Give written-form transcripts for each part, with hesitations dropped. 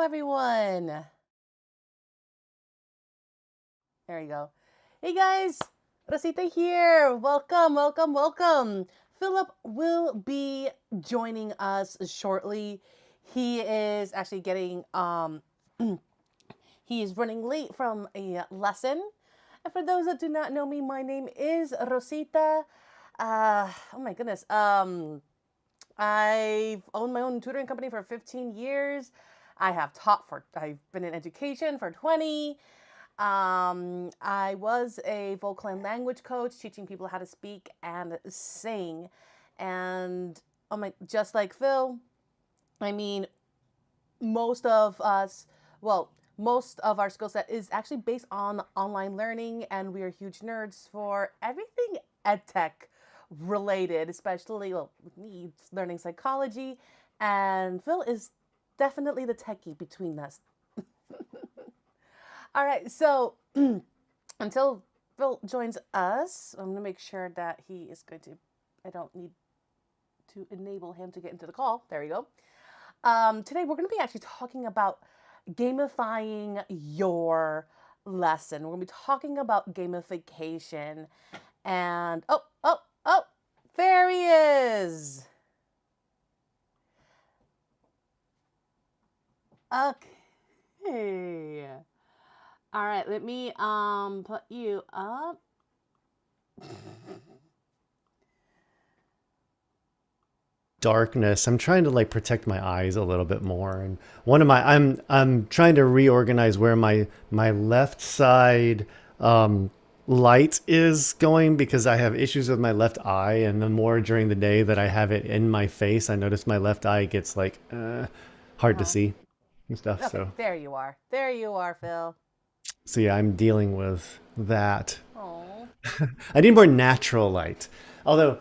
everyone. There you go. Hey guys, Rosita here. Welcome, welcome, welcome. Philip will be joining us shortly. He is actually getting he is running late from a lesson. And for those that do not know me, my name is Rosita. Oh my goodness. I've owned my own tutoring company for 15 years. I've been in education for 20. I was a vocal and language coach, teaching people how to speak and sing. And just like Phil, I mean, most of us, well, most of our skill set is actually based on online learning, and we are huge nerds for everything edtech related, especially with me learning psychology, and Phil is definitely the techie between us. All right, so until Phil joins us, I'm gonna make sure that he is going to. I don't need to enable him to get into the call. There you go. Today we're going to be actually talking about gamifying your lesson. We're going to be talking about gamification. And oh, there he is. Okay. All right, let me put you up. Darkness. I'm trying to like protect my eyes a little bit more, and one of my I'm trying to reorganize where my left side um light is going because I have issues with my left eye, and the more during the day that I have it in my face, I notice my left eye gets like hard to Uh-huh. see and stuff. Okay, So there you are. There you are, Phil. yeah, I'm dealing with that. Oh. I need more natural light. Although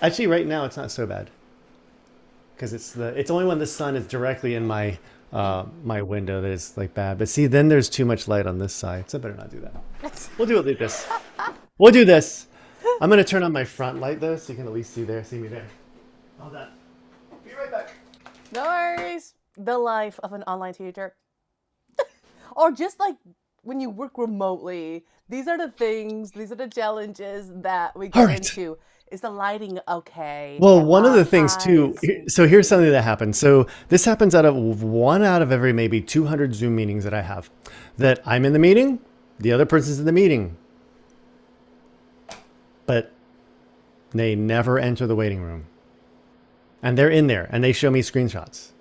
actually right now it's not so bad, because it's only when the sun is directly in my window that it's like bad. But see, then there's too much light on this side, so I better not do that. We'll do it like this. We'll do this. I'm gonna turn on my front light though, so you can at least see me there. All done. Be right back. No worries. The life of an online teacher. Or just like when you work remotely, these are the things, these are the challenges that we All get right. into. Is the lighting okay? Well, one of the things too. Eyes. So here's something that happens. So this happens out of one out of every maybe 200 Zoom meetings that I have. That I'm in the meeting, the other person's in the meeting, but they never enter the waiting room. And they're in there and they show me screenshots.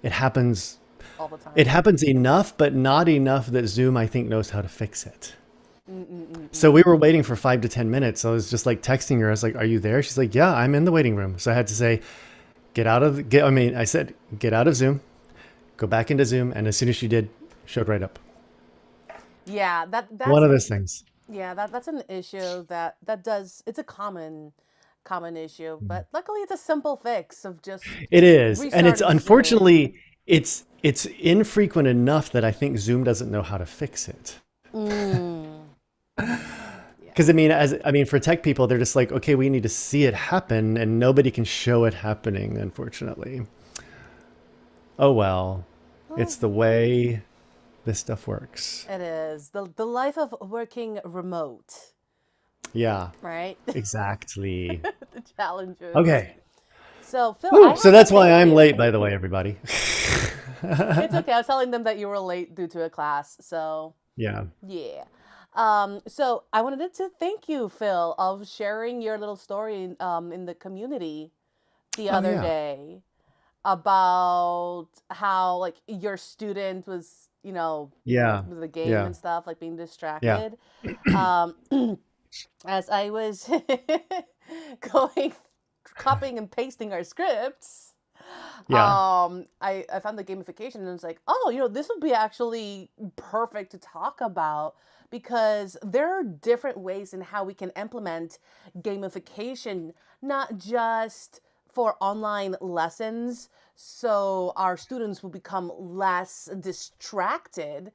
It happens. All the time. It happens enough, but not enough that Zoom, I think, knows how to fix it. So we Mm-mm-mm-mm. were waiting for 5 to 10 minutes. I was just like texting her. I was like, "Are you there?" She's like, "Yeah, I'm in the waiting room." So I had to say, "Get out of get." I mean, I said, "Get out of Zoom, go back into Zoom," and as soon as she did, showed right up. Yeah, One of those things. that's an issue that does it's a common issue, but luckily it's a simple fix of just It is, and it's restarting Zoom. unfortunately it's infrequent enough that I think Zoom doesn't know how to fix it. Mm. Because I Yeah. mean, for tech people, they're just like, okay, we need to see it happen, and nobody can show it happening. Unfortunately, oh well, it's the way this stuff works. It is the life of working remote, Yeah, right? exactly. The challenges. Okay. So, Phil, I Whew, so have to that's why thank I'm late, you. by the way, everybody. It's okay. I was telling them that you were late due to a class. So, Yeah. yeah. So I wanted to thank you, Phil, of sharing your little story in the community the Oh other yeah. day about how like your student was, Yeah. with the game Yeah. and stuff, like being Yeah. distracted. Um, as I was going copying and pasting our scripts, Yeah. I found the gamification and was like, oh, this would be actually perfect to talk about because there are different ways in how we can implement gamification, not just for online lessons, so our students will become less distracted,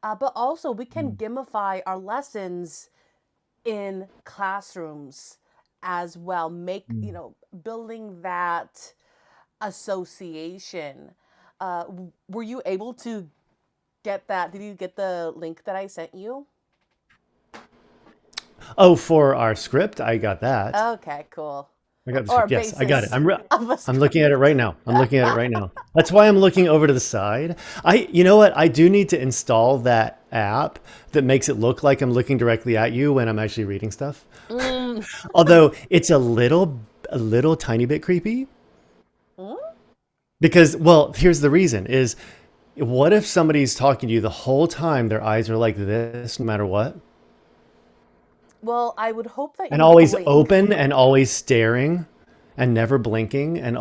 but also we can Mm. gamify our lessons in classrooms as well, make Mm. building that association. were you able to get that? Did you get the link that I sent you? Oh, for our script, I got that. Okay, cool. I got the Or a script. Yes, I got it. basis of a I'm looking at it script. right now. I'm looking at it right now. That's why I'm looking over to the side. You know what? I do need to install that app that makes it look like I'm looking directly at you when I'm actually reading stuff. Mm. Although it's a little tiny bit creepy Mm? because, well, here's the reason is what if somebody's talking to you the whole time, their eyes are like this no matter what? Well, I would hope that And you always blink. open and always staring and never blinking and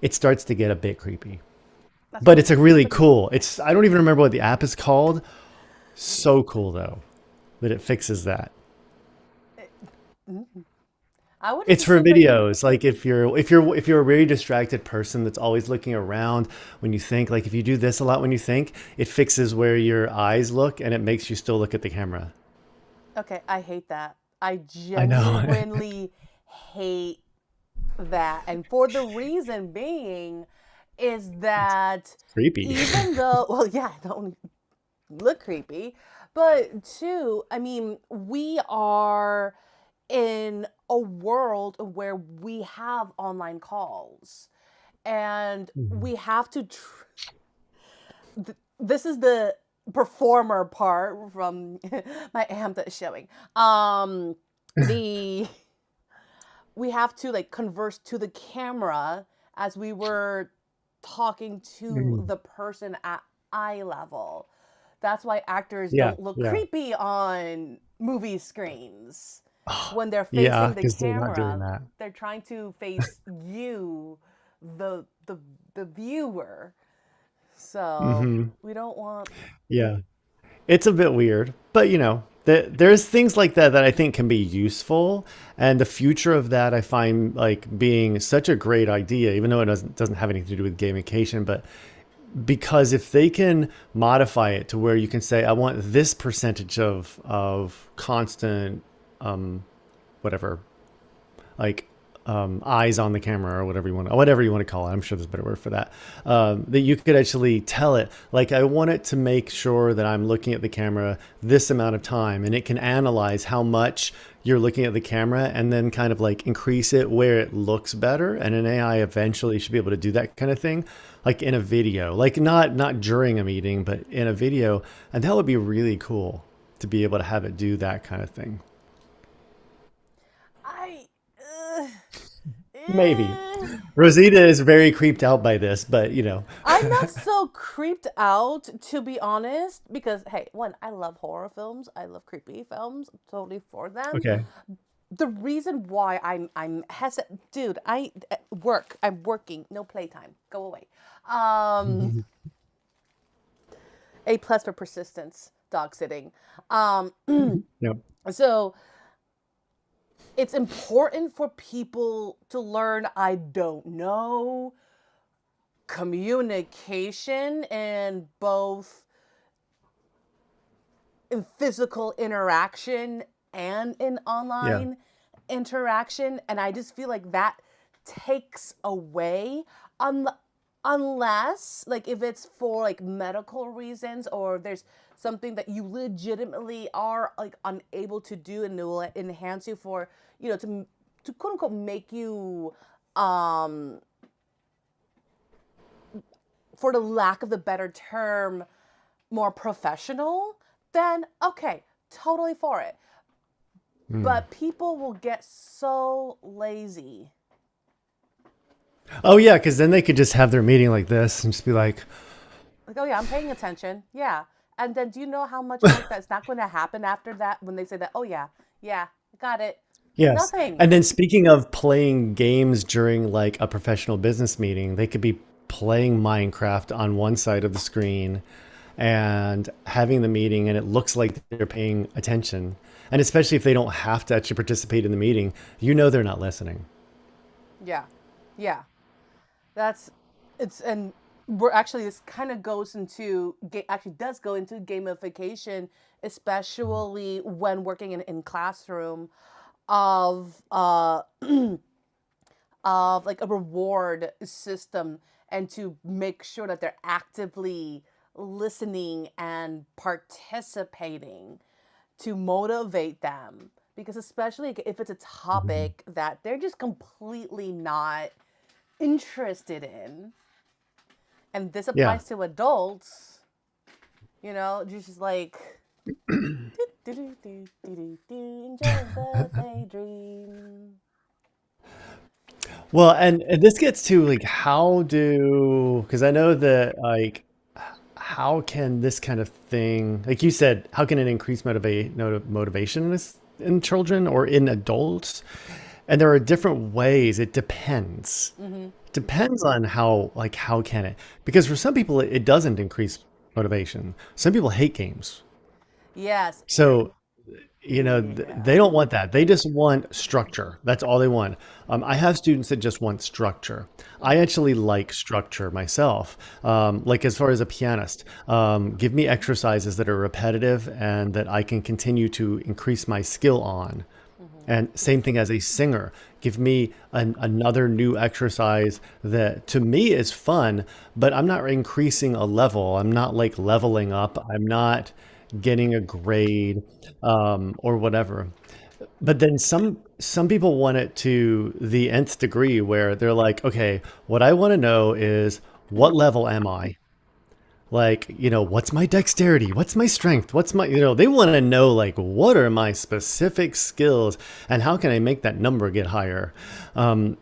it starts to get a bit creepy. That's But it's fine. a really cool. It's I don't even remember what the app is called. So cool though that it fixes that. Mm. I would It's just for assume that you. videos. Like if you're a very distracted person that's always looking around when you think, like if you do this a lot when you think, it fixes where your eyes look and it makes you still look at the camera. Okay, I hate that. I I know. genuinely hate that. And for the reason being is that Creepy. even though, well, yeah, don't look creepy, but two, I mean, we are in a world where we have online calls and we have to this is the performer part from my amp that is showing. The we have to like converse to the camera as we were talking to the person at eye level. That's why actors Yeah, don't look yeah. creepy on movie screens Oh, when they're yeah, facing the because they're not doing camera. that. They're trying to face you, the the viewer. So Hmm. we don't want. Yeah. It's a bit weird, but there's things like that that I think can be useful, and the future of that I find like being such a great idea, even though it doesn't have anything to do with gamification, but because if they can modify it to where you can say, I want this percentage of constant, whatever, like eyes on the camera or whatever you want to call it. I'm sure there's a better word for that. That you could actually tell it like I want it to make sure that I'm looking at the camera this amount of time, and it can analyze how much you're looking at the camera and then kind of like increase it where it looks better. And an AI eventually should be able to do that kind of thing, like in a video, like not during a meeting, but in a video, and that would be really cool to be able to have it do that kind of thing. I. Maybe. Eh. Rosita is very creeped out by this, but I'm not so creeped out, to be honest, because hey, one, I love horror films. I love creepy films. I'm totally for them. okay. The reason why I'm hesitant, dude, I work. I'm working. No playtime. Go away. Um, A plus for persistence. Dog sitting. Um, Yep. so it's important for people to learn. I don't know communication in both in physical interaction and in Yeah. online interaction, and I just feel like that takes away un- unless like if it's for like medical reasons or there's something that you legitimately are like unable to do and it will enhance you for to quote unquote make you um for the lack of the better term, more professional, then okay, totally for it. Hmm. But people will get so lazy. Oh yeah, because then they could just have their meeting like this and just be like, Like, oh yeah, I'm paying attention. Yeah. And then do you know how much work that's not going to happen after that when they say that, oh yeah, yeah, got it. yes. Nothing. And then speaking of playing games during like a professional business meeting, they could be playing Minecraft on one side of the screen and having the meeting, and it looks like they're paying attention. And especially if they don't have to actually participate in the meeting, they're not listening. Yeah. Yeah. That's it's and we're actually this kind of goes into actually does go into gamification, especially when working in classroom of of like a reward system and to make sure that they're actively listening and participating to motivate them. Because especially if it's a Mhm. topic that they're just completely not interested in, and this Yeah. applies to adults, just like enjoy the daydream. Well, and this gets to like because I know that like how can this kind of thing, like you said, how can it increase motivation in children or in adults? And there are different ways. It depends. Mm-hmm. Depends on how can it? Because for some people it doesn't increase motivation. Some people hate games. Yes. So Yeah. they don't want that. They just want structure. That's all they want. I have students that just want structure. I Mm-hmm. actually like structure myself. Like as far as a pianist, give me exercises that are repetitive and that I can continue to increase my skill on. Mm-hmm. And same thing as a singer. Give me another new exercise that to me is fun, but I'm not increasing a level. I'm not like leveling up. I'm not getting a grade or whatever. But then some people want it to the nth degree where they're like, okay, what I want to know is what level am I? Like, what's my dexterity? What's my strength? They want to know like what are my specific skills and how can I make that number get higher? Um,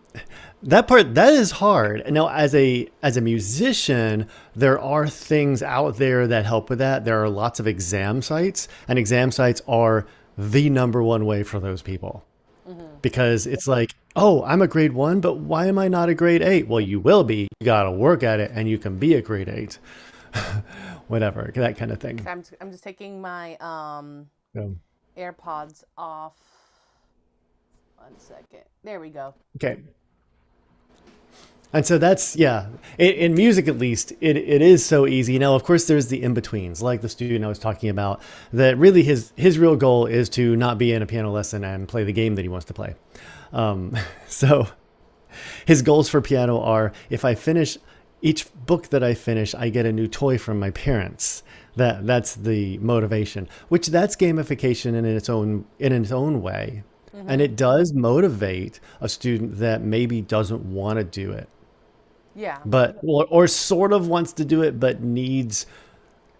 that is hard. Now, as a musician, there are things out there that help with that. There are lots of exam sites, and exam sites are the number one way for those people Mm-hmm. because it's like, oh, I'm a grade one, but why am I not a grade eight? Well, you will be. You got to work at it, and you can be a grade eight. Whatever, that kind of thing. Okay, I'm just taking my So, AirPods off. 1 second. There we go. okay. And so that's, yeah, in music at least, it is so easy. Now, of course, there's the in betweens, like the student I was talking about, that really his real goal is to not be in a piano lesson and play the game that he wants to play. So his goals for piano are if I finish each book that I finish, I get a new toy from my parents. That's the motivation, which that's gamification in its own way. And Mm-hmm. it does motivate a student that maybe doesn't want to do it, Yeah. but or sort of wants to do it but needs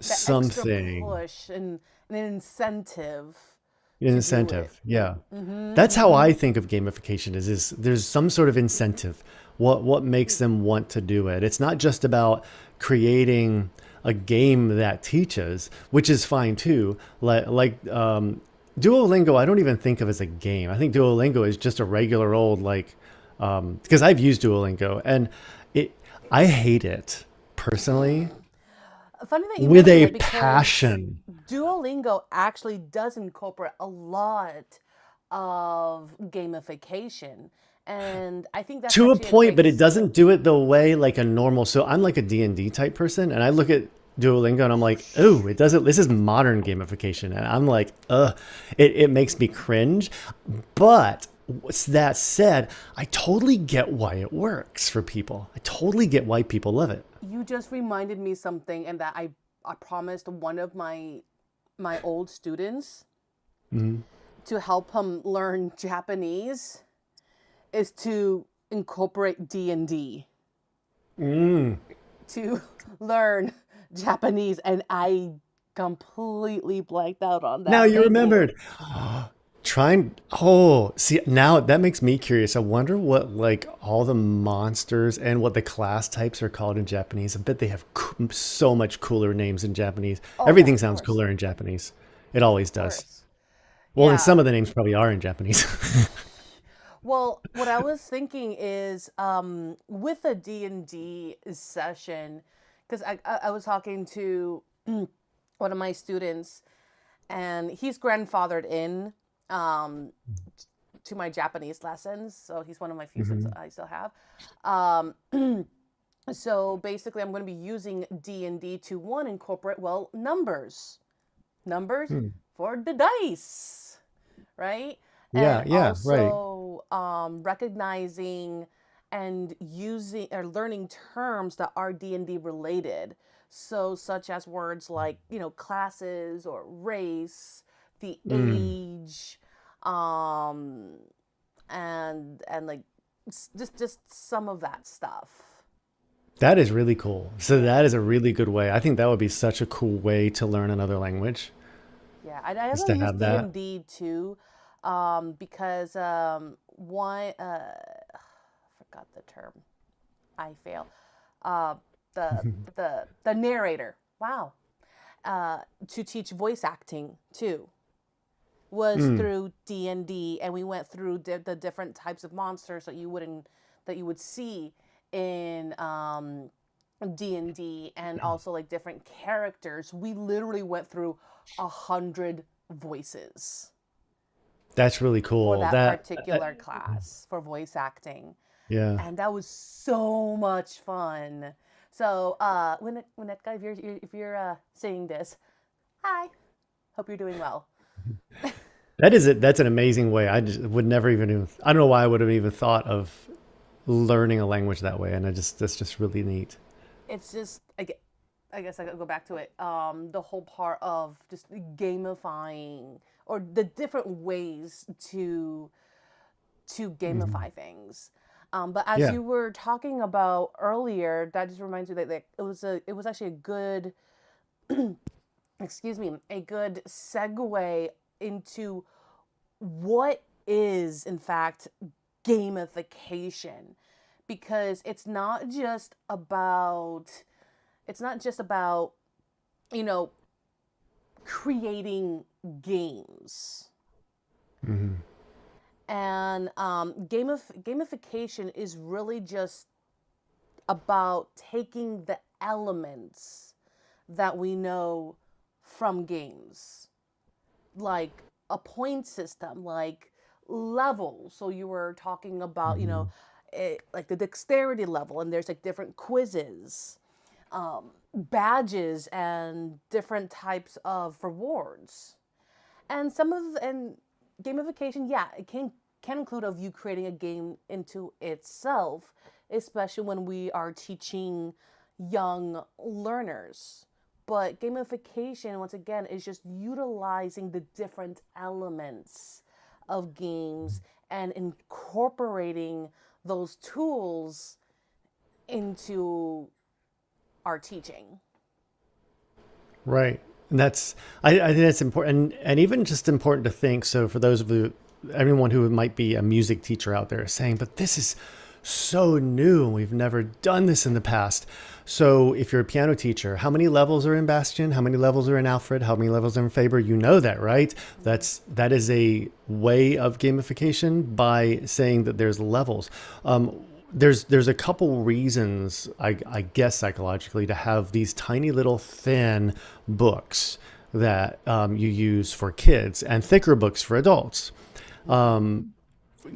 That extra something, push and an incentive an to do it. incentive. Yeah. Mm-hmm. That's how Mm-hmm. I think of gamification is there's some sort of incentive. What makes them want to do it? It's not just about creating a game that teaches, which is fine too. Duolingo, I don't even think of as a game. I think Duolingo is just a regular old because I've used Duolingo and it I hate it personally Funny that you with mentioned a it because passion. Duolingo actually does incorporate a lot of gamification. And I think that's To a actually a point, great. but it doesn't do it the way like a normal. So I'm like a D&D type person, and I look at Duolingo and I'm like, oh, it doesn't. This is modern gamification, and I'm like, ugh, it makes me cringe. But that said, I totally get why it works for people. I totally get why people love it. You just reminded me something, and that I promised one of my old students Mhm. to help him learn Japanese is to incorporate D&D Mm. to learn Japanese, and I completely blanked out on Now that. you Thank you. remembered. Trying. Oh, see, now that makes me curious. I wonder what like all the monsters and what the class types are called in Japanese. I bet they have so much cooler names in Japanese. Oh yeah, Everything of sounds course. cooler in Japanese. It Of always does. course. Well, and Yeah. some of the names probably are in Japanese. Well, what I was thinking is with a D&D session, because I was talking to one of my students, and he's grandfathered in um, to my Japanese lessons. So he's one of my few students Hmm. that I still have. Um, so basically, I'm going to be using D&D to one incorporate numbers Hmm. for the dice, right? Yeah, And yeah, right. also recognizing. and using or learning terms that are D&D related. So such as words like, classes or race, the Mm. age, um and like just some of that stuff. That is really cool. So Yeah. that is a really good way. I think that would be such a cool way to learn another language, Yeah, I is also to use have D that. and D too, because one I forgot the term. I fail. Uh, the narrator. Wow. To teach voice acting too was Mm. through D&D, and we went through the different types of monsters that you would see in D&D, and also like different characters. We literally went through 100 voices That's really for cool. that That, particular class for voice acting, yeah. and that was so much fun. So, Winetka, if you're seeing this, hi. Hope you're doing well. That is it. That's an amazing way. I just would never even, I don't know why I would have even thought of learning a language that way. And that's just really neat. It's just I guess I could go back to it. The whole part of just gamifying or the different ways to Hmm. gamify things. But as Yeah. you were talking about earlier, that just reminds me that like, it was actually a good excuse me, a good segue into what is in fact gamification, because it's not just about, you know, creating games. Hmm. And gamification is really just about taking the elements that we know from games, like a point system, like levels. So you were talking about, Hmm. like the dexterity level, and there's like different quizzes, badges, and different types of rewards. And gamification, yeah, it can include of you creating a game into itself, especially when we are teaching young learners. But gamification, once again, is just utilizing the different elements of games and incorporating those tools into our teaching. Right. And I think that's important. And even just important to think. So for those of you, everyone who might be a music teacher out there saying, but this is so new and we've never done this in the past. So if you're a piano teacher, how many levels are in Bastion? How many levels are in Alfred? How many levels are in Faber? You know that, right? Mm-hmm. That is a way of gamification by saying that there's levels. There's a couple reasons, I guess psychologically, to have these tiny little thin books that you use for kids and thicker books for adults. Mm-hmm.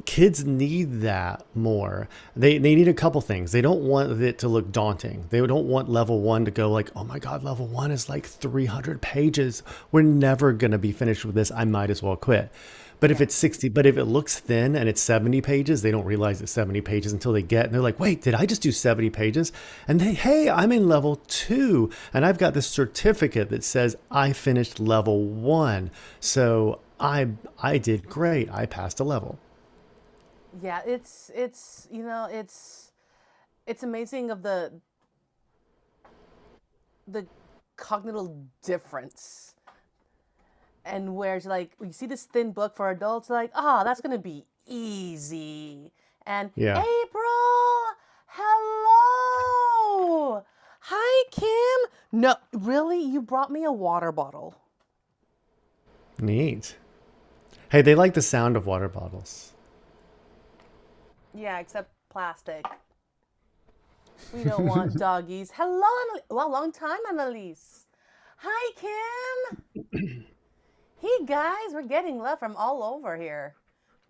Kids need that more. They need a couple things. They don't want it to look daunting. They don't want level one to go like, oh my God, level one is like 300 pages. We're never going to be finished with this. I might as well quit. But if Yeah. it's 60, but if it looks thin and it's 70 pages, they don't realize it's 70 pages until they get, and they're like, wait, did I just do 70 pages? And hey, I'm in level two and I've got this certificate that says I finished level one. So I did great. I passed a level. Yeah, it's amazing of the cognitive difference, and where it's like you see this thin book for adults, like, that's gonna be easy. And Yeah. April, hello, hi Kim. No, really, you brought me a water bottle. Neat. Hey, they like the sound of water bottles. Yeah, except plastic. We don't want doggies. Hello, well, long time, Annalise. Hi Kim. Hey guys, we're getting love from all over here.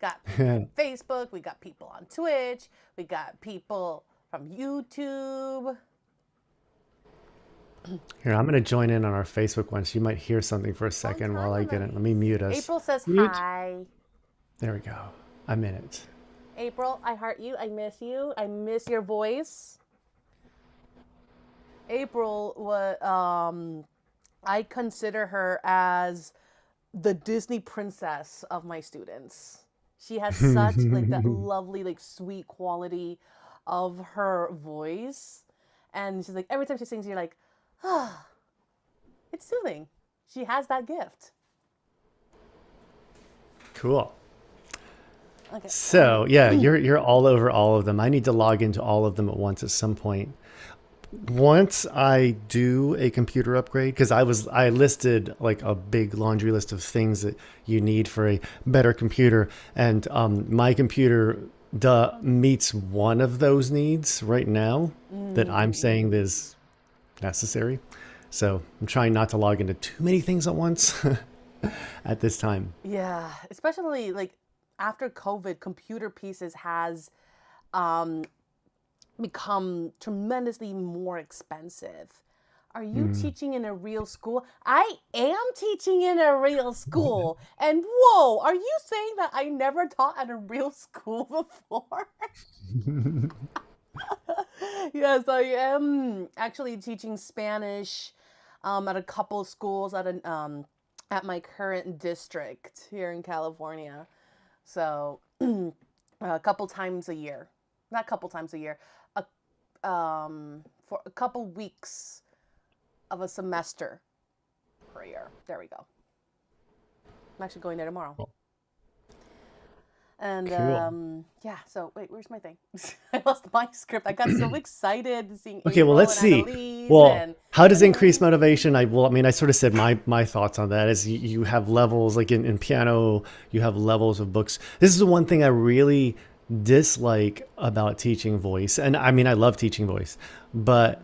Got people from Facebook, we got people on Twitch, we got people from YouTube. Here, I'm going to join in on our Facebook one. So you might hear something for a Long second time, while I get it. Let me Annalise. mute us. April says Mute. hi. There we go. I'm in it. April, I heart you. I miss you. I miss your voice. April, what I consider her as the Disney princess of my students. She has such like that lovely, like sweet quality of her voice. And she's like every time she sings, you're like, ah, it's soothing. She has that gift. Cool. Okay. So yeah, you're all over all of them. I need to log into all of them at once at some point. Once I do a computer upgrade, because I listed like a big laundry list of things that you need for a better computer, and my computer meets one of those needs right now that I'm saying is necessary. So I'm trying not to log into too many things at once at this time. Yeah, especially like after COVID, computer pieces has um, become tremendously more expensive. Are you Mm. teaching in a real school? I am teaching in a real school. And whoa, are you saying that I never taught at a real school before? Yes, I am actually teaching Spanish at a couple schools at my current district here in California. So a couple times a year, not a couple times a year, a, for a couple weeks of a semester per year. There we go. I'm actually going there tomorrow. And Cool. yeah, so wait, where's my thing? I lost my script. I got so excited seeing Okay, well, April let's and see. Annalise Well, and how does increase motivation? I mean, I sort of said my thoughts on that is you have levels like in piano, you have levels of books. This is the one thing I really dislike about teaching voice. And I mean, I love teaching voice, but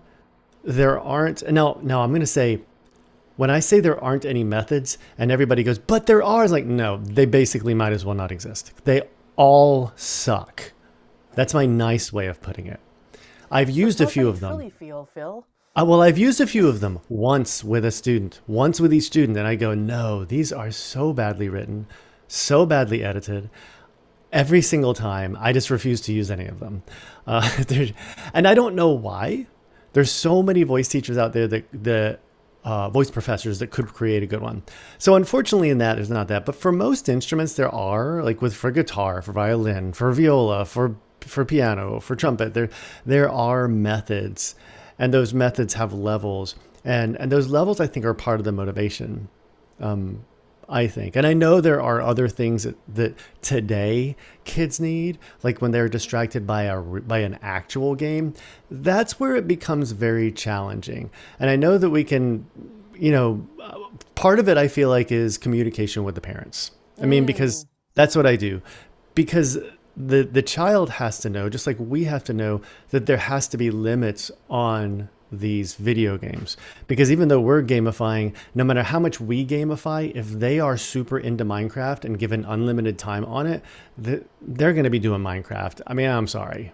there aren't, no, I'm going to say, when I say there aren't any methods and everybody goes, but there are, it's like, no, they basically might as well not exist. They all suck. That's my nice way of putting it. I've so used a tell us how few you of them. truly feel, Phil. Well, I've used a few of them once with a student, once with each student, and I go, no, these are so badly written, so badly edited. Every single time, I just refuse to use any of them. And I don't know why. There's so many voice teachers out there voice professors that could create a good one. So unfortunately, in that, there's not that. But for most instruments, there are like for guitar, for violin, for viola, for piano, for trumpet. There are methods, and those methods have levels, and those levels I think are part of the motivation. I think. And I know there are other things that today kids need, like when they're distracted by by an actual game. That's where it becomes very challenging. And I know that we can, you know, part of it I feel like is communication with the parents. I mean, because Mm, that's what I do. Because the child has to know, just like we have to know, that there has to be limits on these video games, because even though we're gamifying, no matter how much we gamify, if they are super into Minecraft and given unlimited time on it, they're going to be doing Minecraft. I mean, I'm sorry.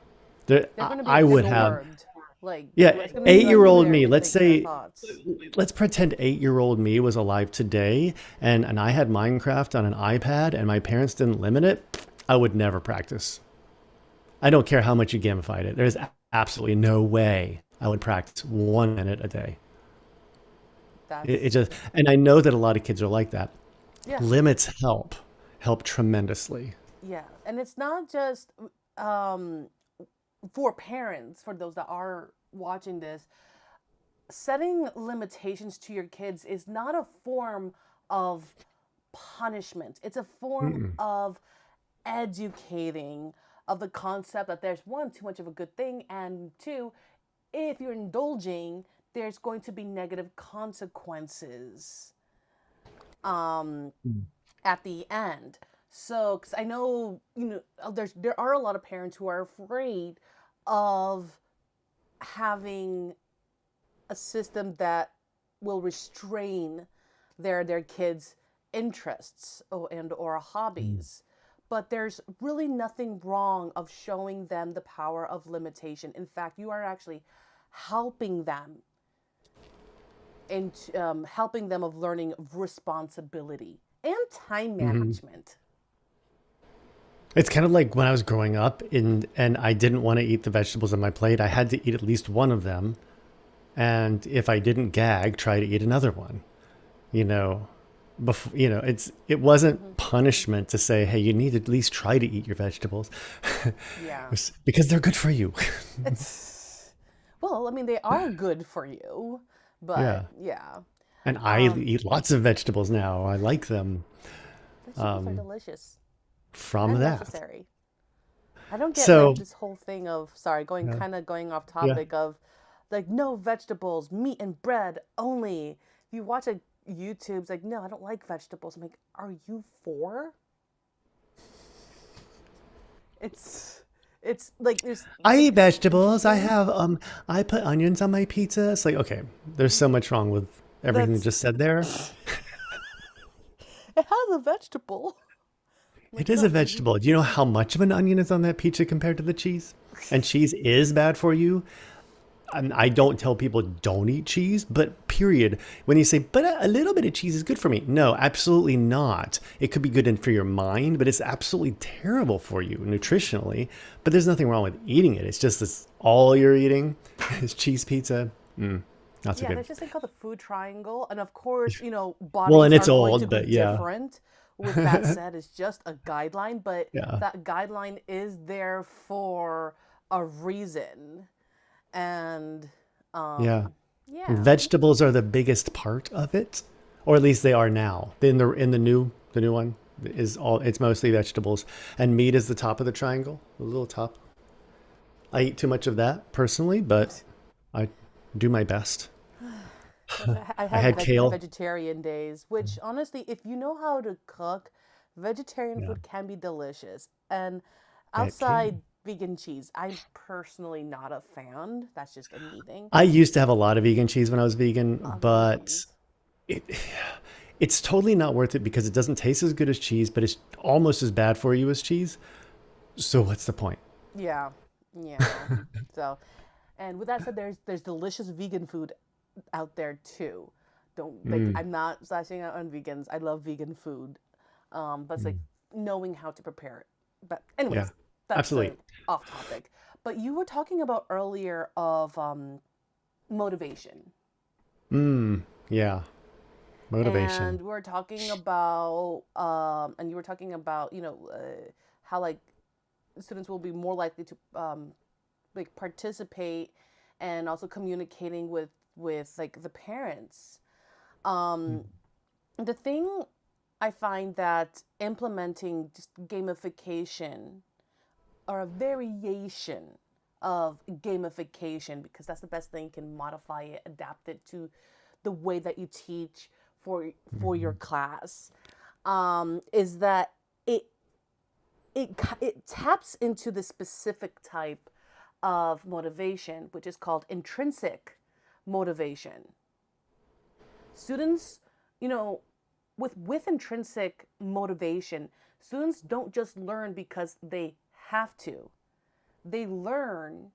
they're going to be I would have, absorbed. Like, yeah, it's going to be like 8-year old their me, intake of their thoughts. let's pretend 8-year-old me was alive today, and I had Minecraft on an iPad and my parents didn't limit it. I would never practice. I don't care how much you gamified it. There's absolutely no way I would practice 1 minute a day. It That's, just, and I know that a lot of kids are like that. yeah, Limits help tremendously. yeah. And it's not just um, for parents, for those that are watching this, setting limitations to your kids is not a form of punishment. It's a form Mm-mm. of educating of the concept that there's one, too much of a good thing, and two, if you're indulging, there's going to be negative consequences um, at the end. So, because I know, there are a lot of parents who are afraid of having a system that will restrain their kids' interests and or hobbies. But there's really nothing wrong of showing them the power of limitation. In fact, you are actually helping them and helping them of learning responsibility and time Mhm. management. It's kind of like when I was growing up and I didn't want to eat the vegetables on my plate. I had to eat at least one of them. And if I didn't gag, try to eat another one. You know, it Hmm. wasn't punishment to say, hey, you need to at least try to eat your vegetables. Yeah. Because they're good for you. It's, well, I mean, they are good for you, but Yeah. yeah. And I Um, eat lots of vegetables now. I like them Vegetables are delicious from and that. necessary. I don't get So, like this whole thing of, sorry, going yeah. kind of going off Yeah. topic of like no vegetables, meat and bread only. You watch a YouTube's like, no, I don't like vegetables. I'm like, are you for? It's it's like there's I eat it's vegetables. interesting. I put onions on my pizza. It's like, okay, there's so much wrong with everything you That's just said there. it has a vegetable. I'm It like, is no, a are you? vegetable. Do you know how much of an onion is on that pizza compared to the cheese? And cheese is bad for you. And I don't tell people don't eat cheese, but period. When you say, but a little bit of cheese is good for me. No, absolutely not. It could be good for your mind, but it's absolutely terrible for you nutritionally. But there's nothing wrong with eating it. It's just this all you're eating is cheese pizza. Not so Yeah, good. there's this thing called the food triangle, and of course, Well, and bodies it's are going to old, be but yeah. different. With that said, it's just a guideline, but Yeah. that guideline is there for a reason. And Yeah. yeah, Vegetables are the biggest part of it, or at least they are now. In the new one is all it's mostly vegetables, and meat is the top of the triangle, the little top. I eat too much of that personally, but I do my best. yes, I I have had kale. vegetarian days, which honestly, if you know how to cook, vegetarian Yeah, food can be delicious. And it can. outside vegan cheese, I'm personally not a fan. That's just a me thing. I used to have a lot of vegan cheese when I was vegan, Love vegan but cheese. it it's totally not worth it because it doesn't taste as good as cheese, but it's almost as bad for you as cheese. So what's the point? Yeah, yeah. So, and with that said, there's delicious vegan food out there too. Don't like Mm, I'm not slashing out on vegans. I love vegan food. But it's like mm. knowing how to prepare it. But Yeah, anyways, that's absolutely. off topic. But you were talking about earlier of motivation, Yeah, motivation. and we were talking about and you were talking about how like students will be more likely to like participate and also communicating with like the parents. Um, the thing I find that implementing just gamification or a variation of gamification, because that's the best thing, you can modify it, adapt it to the way that you teach for your Mhm. class, is that it it taps into the specific type of motivation, which is called intrinsic motivation. Students, you know, with intrinsic motivation, students don't just learn because they have to. They learn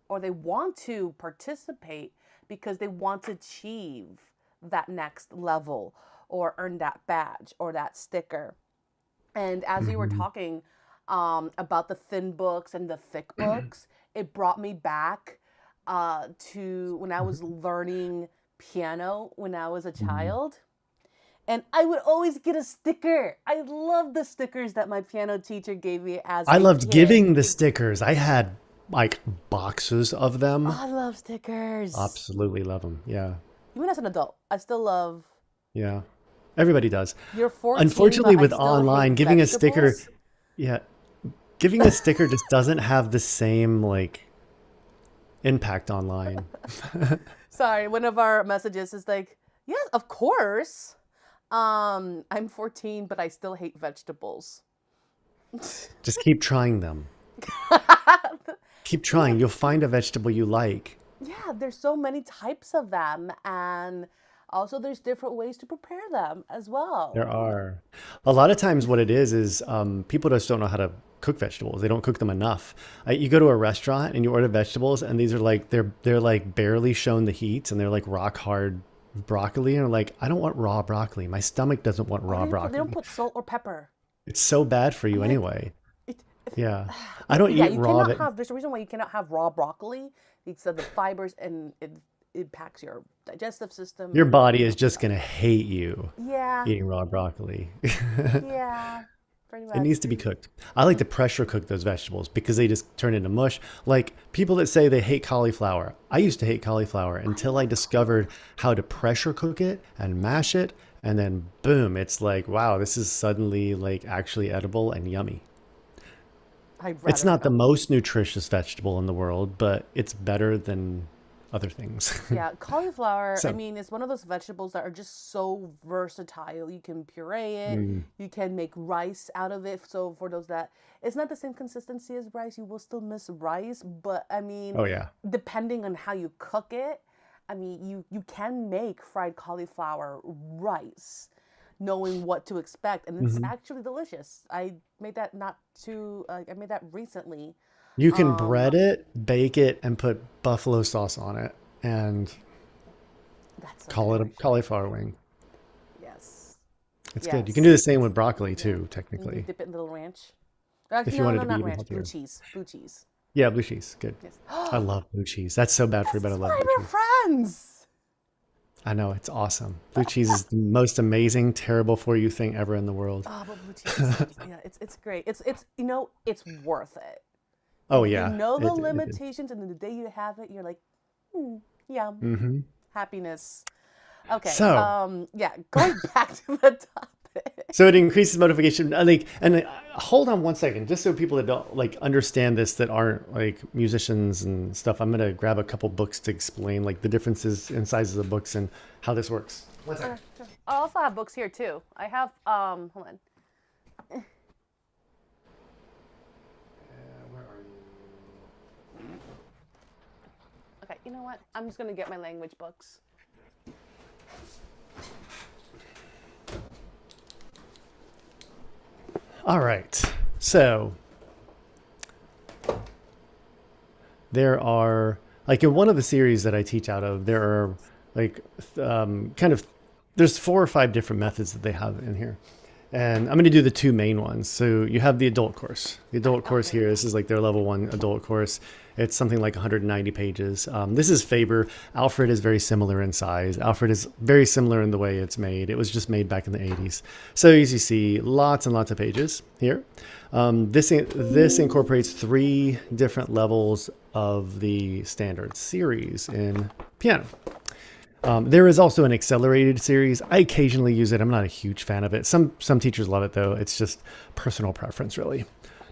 or they want to participate because they want to achieve that next level or earn that badge or that sticker. And as you were Mhm. talking about the thin books and the thick books, it brought me back to when I was learning piano when I was a Mhm. child. And I would always get a sticker. I love the stickers that my piano teacher gave me as I a loved kid. giving the stickers. I had like boxes of Oh, them. I love stickers. Absolutely love them. Yeah. Even as an adult, I still love. Yeah. Everybody does. You're 14, Unfortunately, but I with still hate online, giving a sticker, vegetables. yeah, giving a sticker just doesn't have the same like impact online. Sorry, one of our messages is like, yes, of course. I'm 14, but I still hate vegetables. Just keep trying them. Keep Yeah, trying. You'll find a vegetable you like. yeah, there's so many types of them, and also there's different ways to prepare them as There well. are. A lot of times, what it is people just don't know how to cook vegetables. They don't cook them enough. You go to a restaurant and you order vegetables, and these are like they're like barely shown the heat, and they're like rock hard broccoli, and like I don't want raw broccoli. My stomach doesn't want Or raw they don't broccoli. put salt or pepper. It's so bad for I'm you like, anyway. Yeah. I don't Yeah, eat you raw, cannot but have. There's a reason why you cannot have raw broccoli. It's the fibers and it impacts your digestive system your and body is just stuff. going to hate you Yeah, eating raw broccoli. yeah, pretty It much. needs to be cooked. I like to pressure cook those vegetables because they just turn into mush. Like people that say they hate cauliflower. I used to hate cauliflower I until I love discovered how to pressure cook it and mash it. And then boom, it's like, wow, this is suddenly like actually edible and yummy. I'd It's rather not the not. most nutritious vegetable in the world, but it's better than other things. Yeah, cauliflower, I So, mean, it's one of those vegetables that are just so versatile. You can puree it, mm, you can make rice out of it. So, for those that it's not the same consistency as rice, you will still miss rice. But I mean, oh yeah. depending on how you cook it, I mean, you can make fried cauliflower rice, knowing what to expect, and it's Hmm. actually delicious. I made that not too, I made that recently. You can Um, bread it, bake it, and put buffalo sauce on it, and that's so call good, it a actually. cauliflower wing. Yes. It's good. You can do Yes. the same with broccoli Yeah. too, And you technically, dip it in little ranch. if you No, wanted no, to be not even ranch. Blue healthier. cheese. Blue cheese. Yeah, blue cheese. Good. Yes. I love blue cheese. That's so bad for you, This but I is love why blue we're cheese. friends. I know, it's awesome. Blue cheese is the most amazing, terrible for you thing ever in the world. Oh, but blue cheese is yeah, it's great. It's it's worth it. Oh You yeah, know the it is. limitations, and then the day you have it, you're like, yum, Hmm. happiness. Okay. So, Yeah. Going back to the topic. so it increases motivation. Hold on one second, just so people that don't like understand this that aren't like musicians and stuff. I'm gonna grab a couple books to explain like the differences in sizes of books and how this works. One second. Okay, sure. I also have books here too. I have hold on. Where are you? Okay, you know what? I'm just gonna get my language books. All right. So there are like in one of the series that I teach out of, there are like kind of there's 4 or 5 different methods that they have in here. And I'm going to do the 2 main ones. So you have the adult course. The adult course Okay. here, this is like their level 1 adult course. It's something like 190 pages. This is Faber. Alfred is very similar in size. Alfred is very similar in the way it's made. It was just made back in the 80s. So as you see, lots and lots of pages here. This incorporates 3 different levels of the standard series in piano. There is also an accelerated series. I occasionally use it. I'm not a huge fan of it. Some teachers love it though. It's just personal preference, really.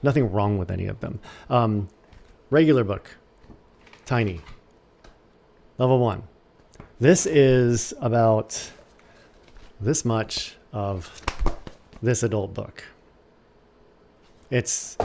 Nothing wrong with any of them. Regular book, tiny, level 1. This is about this much of this adult book. It's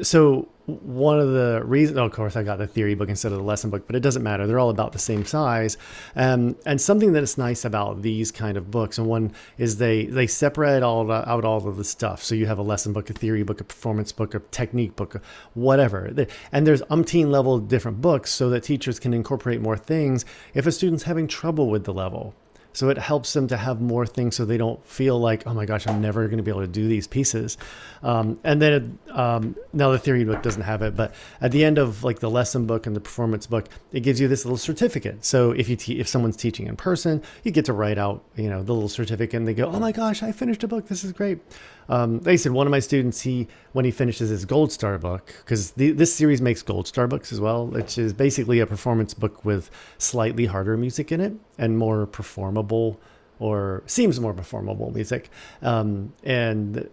so one of the reasons, of course, I got the theory book instead of the lesson book, but it doesn't matter. They're all about the same size. And something that's nice about these kind of books, and one is they separate out all of the stuff. So you have a lesson book, a theory book, a performance book, a technique book, whatever. And there's umpteen level different books so that teachers can incorporate more things if a student's having trouble with the level. So it helps them to have more things so they don't feel like, oh my gosh, I'm never going to be able to do these pieces. And then now the theory book doesn't have it, but at the end of like the lesson book and the performance book, it gives you this little certificate. So if someone's teaching in person, you get to write out, the little certificate and they go, oh my gosh, I finished a book. This is great. Like I said, one of my students, when he finishes his Gold Star book, because this series makes Gold Star books as well, which is basically a performance book with slightly harder music in it and more performable or seems more performable music. And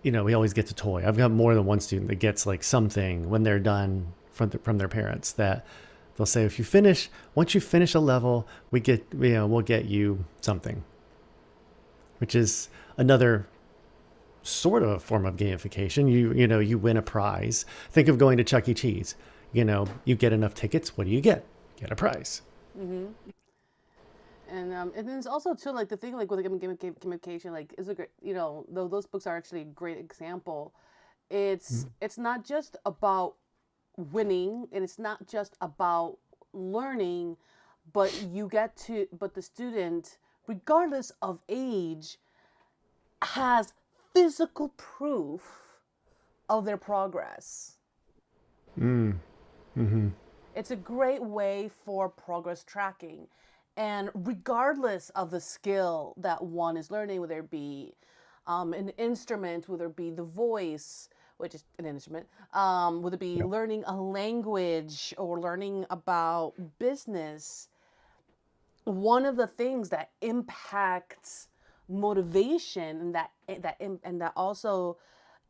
we always get to toy. I've got more than one student that gets like something when they're done from their parents that they'll say, once you finish a level, we'll get you something, which is another sort of a form of gamification. You win a prize. Think of going to Chuck E. Cheese. You get enough tickets. What do you get? Get a prize. Mm-hmm. And then it's also too like the thing like with gamification like is a great though those books are actually a great example. It's not just about winning and it's not just about learning, but but the student, regardless of age, has physical proof of their progress. Mm. Hmm. It's a great way for progress tracking. And regardless of the skill that one is learning, whether it be an instrument, whether it be the voice, which is an instrument, whether it be Yep. learning a language or learning about business, one of the things that impacts motivation and that also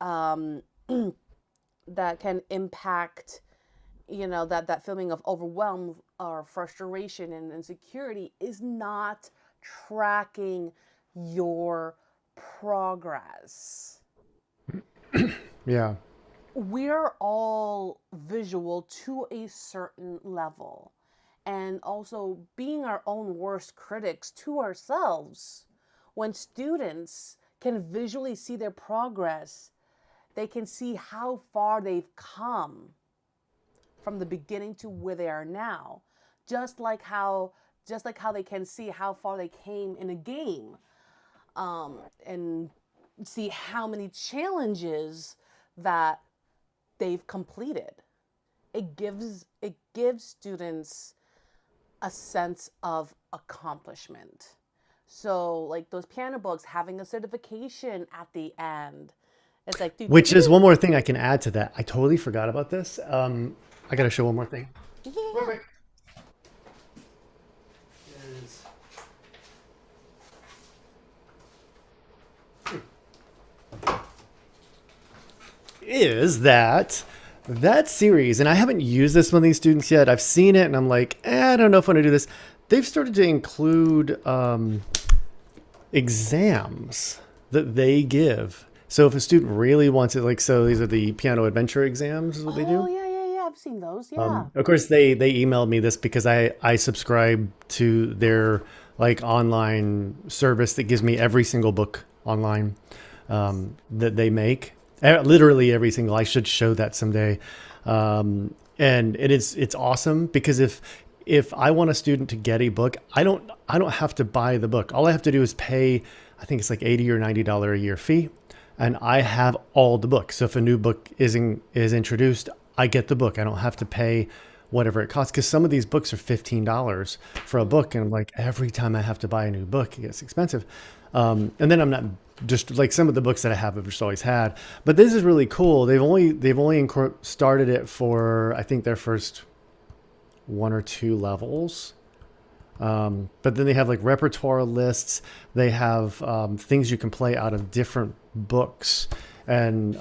um, that can impact that feeling of overwhelm or frustration and insecurity is not tracking your progress. Yeah. We're all visual to a certain level, and also being our own worst critics to ourselves. When students can visually see their progress, they can see how far they've come from the beginning to where they are now, just like how they can see how far they came in a game, and see how many challenges that they've completed. It gives students a sense of accomplishment. So like those piano books having a certification at the end, it's like do do Which do is do. one more thing I can add to that. I totally forgot about this. I got to show one more thing. Real Yeah. quick. Is, is that series, and I haven't used this one of these students yet. I've seen it, and I'm like, I don't know if I want to do this. They've started to include exams that they give. So if a student really wants it, like, so these are the piano adventure exams, is what they Oh do. yeah, yeah, yeah. I've seen those. Yeah. Of course, they emailed me this because I subscribe to their like online service that gives me every single book online that they make. Literally every single. I should show that someday. And it's awesome because if I want a student to get a book, I don't have to buy the book. All I have to do is pay. I think it's like $80 or $90 a year fee, and I have all the books. So if a new book is introduced, I get the book. I don't have to pay whatever it costs because some of these books are $15 for a book, and I'm like, every time I have to buy a new book, it gets expensive. And then I'm not just like some of the books that I have, I've just always had. But this is really cool. They've only started it for I think their first one or two levels. But then they have like repertoire lists. They have things you can play out of different books. And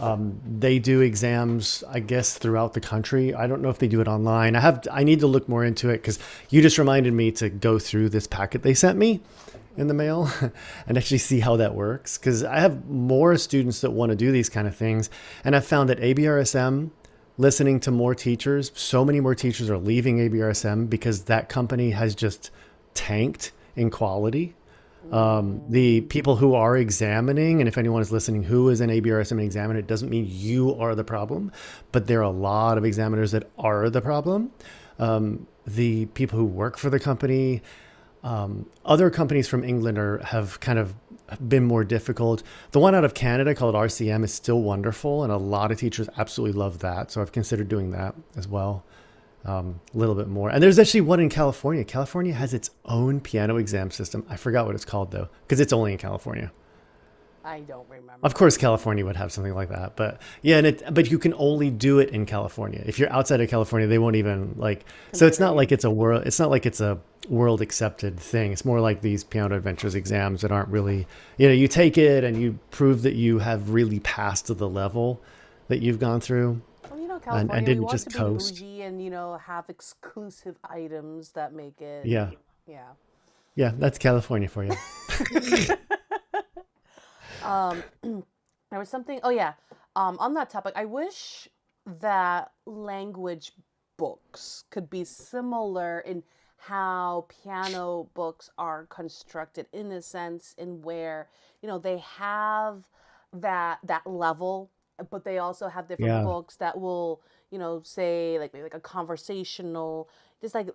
they do exams, I guess, throughout the country. I don't know if they do it online. I need to look more into it because you just reminded me to go through this packet they sent me in the mail and actually see how that works. Because I have more students that want to do these kind of things. And I've found that ABRSM, listening to more teachers, so many more teachers are leaving ABRSM because that company has just tanked in quality. The Mm. people who are examining, and if anyone is listening who is an ABRSM examiner, it doesn't mean you are the problem, but there are a lot of examiners that are the problem. The people who work for the company, other companies from England have kind of been more difficult. The one out of Canada called RCM is still wonderful, and a lot of teachers absolutely love that. So I've considered doing that as well, a little bit more. And there's actually one in California. California has its own piano exam system. I forgot what it's called though, because it's only in California. I don't Of remember. course, California would have something like that, but yeah, but you can only do it in California. If you're outside of California, they won't even like. So it's Consider not like you. it's a world. It's not like it's a world accepted thing. It's more like these piano adventures exams that aren't really. You take it and you prove that you have really passed the level that you've gone through, Well, and California, we didn't want just to be coast. bougie and, have exclusive items that make it, Yeah, yeah. yeah, that's California for you. um, there was something, oh, yeah. On that topic, I wish that language books could be similar in how piano books are constructed, in a sense in where, they have that level, but they also have different Yeah. books that will, say like maybe like a conversational, just like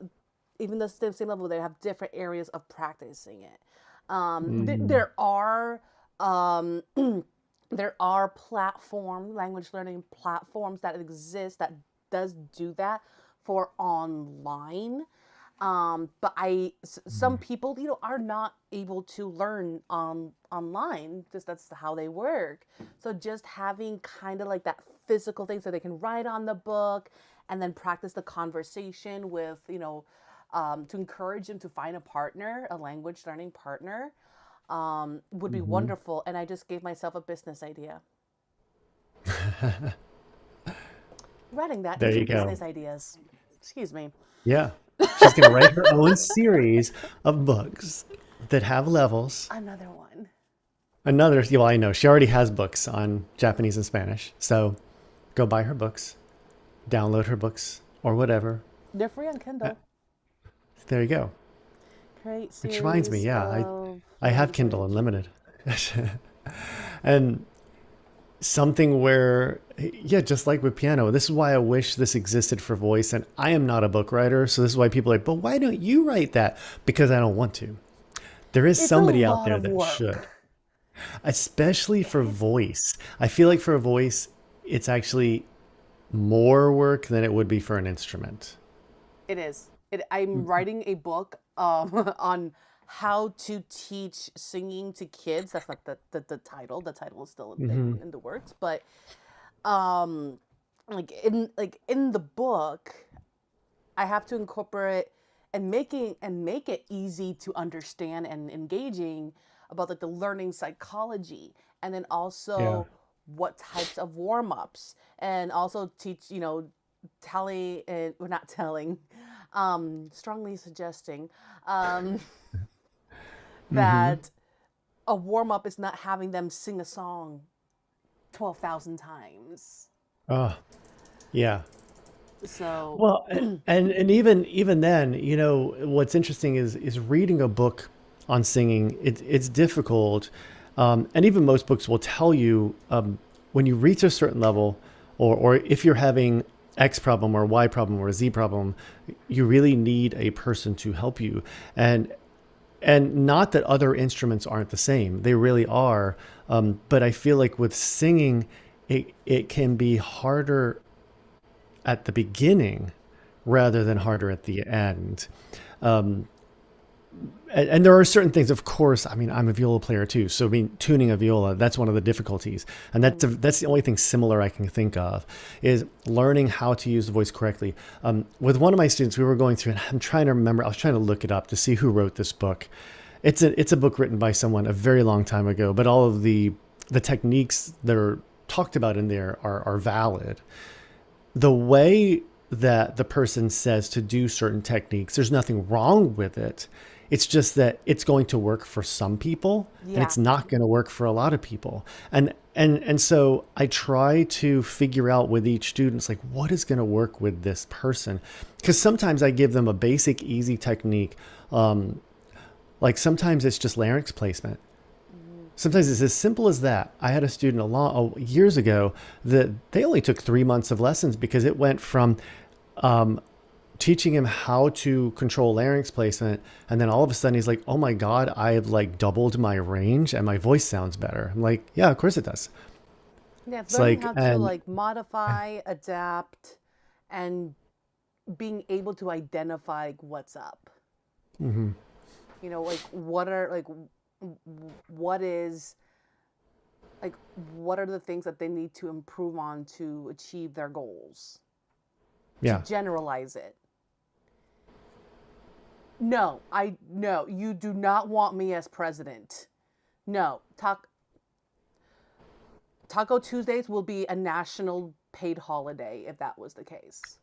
even the same level, they have different areas of practicing it. Mm, There are um, There are language learning platforms that exist that does do that for online. But some people, are not able to learn online because that's how they work. So just having kind of like that physical thing so they can write on the book and then practice the conversation with, to encourage them to find a partner, a language learning partner, would be Hmm. wonderful. And I just gave myself a business idea. Writing that There into you go. business ideas. Excuse me. Yeah. She's going to write her own series of books that have levels. Another one. Another, well, I know she already has books on Japanese and Spanish. So go buy her books, download her books or whatever. They're free on Uh, Kindle. There you go. Create Which reminds me, series yeah, of I have Kindle language. Unlimited. And something where, yeah, just like with piano, this is why I wish this existed for voice. And I am not a book writer. So this is why people are like, but why don't you write that? Because I don't want to. There is It's a somebody out lot there of that work. should, especially for It's voice. I feel like for a voice, it's actually more work than it would be for an instrument. it is. I'm writing a book on how to teach singing to kids. That's not the title. The title is still Mm-hmm. in the works, but um, like in the book, I have to incorporate and make it easy to understand and engaging about like the learning psychology, and then Yeah. also what types of warm-ups, and also teach, telling and we're not telling, strongly suggesting, um, Mm-hmm. that a warm-up is not having them sing a song 12,000 times. Oh, yeah. So Well, and even then, what's interesting is reading a book on singing. It's difficult, and even most books will tell you when you reach a certain level, or if you're having X problem or Y problem or Z problem, you really need a person to help you. And and not that other instruments aren't the same; they really are. But I feel like with singing, it can be harder at the beginning rather than harder at the end. Um, and there are certain things, of course. I mean, I'm a viola player too, so I mean, tuning a viola, that's one of the difficulties, and mhm. that's the only thing similar I can think of is learning how to use the voice correctly. With one of my students, we were going through, and I'm trying to remember. I was trying to look it up to see who wrote this book. It's a book written by someone a very long time ago, but all of the techniques that are talked about in there are valid. The way that the person says to do certain techniques, there's nothing wrong with it. It's just that it's going to work for some people and Yeah. it's not going to work for a lot of people. And so I try to figure out with each student, it's like, what is going to work with this person? Because sometimes I give them a basic, easy technique. Um, like sometimes it's just larynx placement. Mhm. Sometimes it's as simple as that. I had a student years ago that they only took 3 months of lessons because it went from um, teaching him how to control larynx placement, and then all of a sudden he's like, "Oh my god, I've like doubled my range and my voice sounds better." I'm like, "Yeah, of course it does." Yeah, it's It's learning like, how to and like modify, adapt, and being able to identify like, what's up. mhm. Like what is like what are the things that they need to improve on to achieve their goals? To Yeah, generalize it. No, you do not want me as president. No, Taco Tuesdays will be a national paid holiday if that was the case.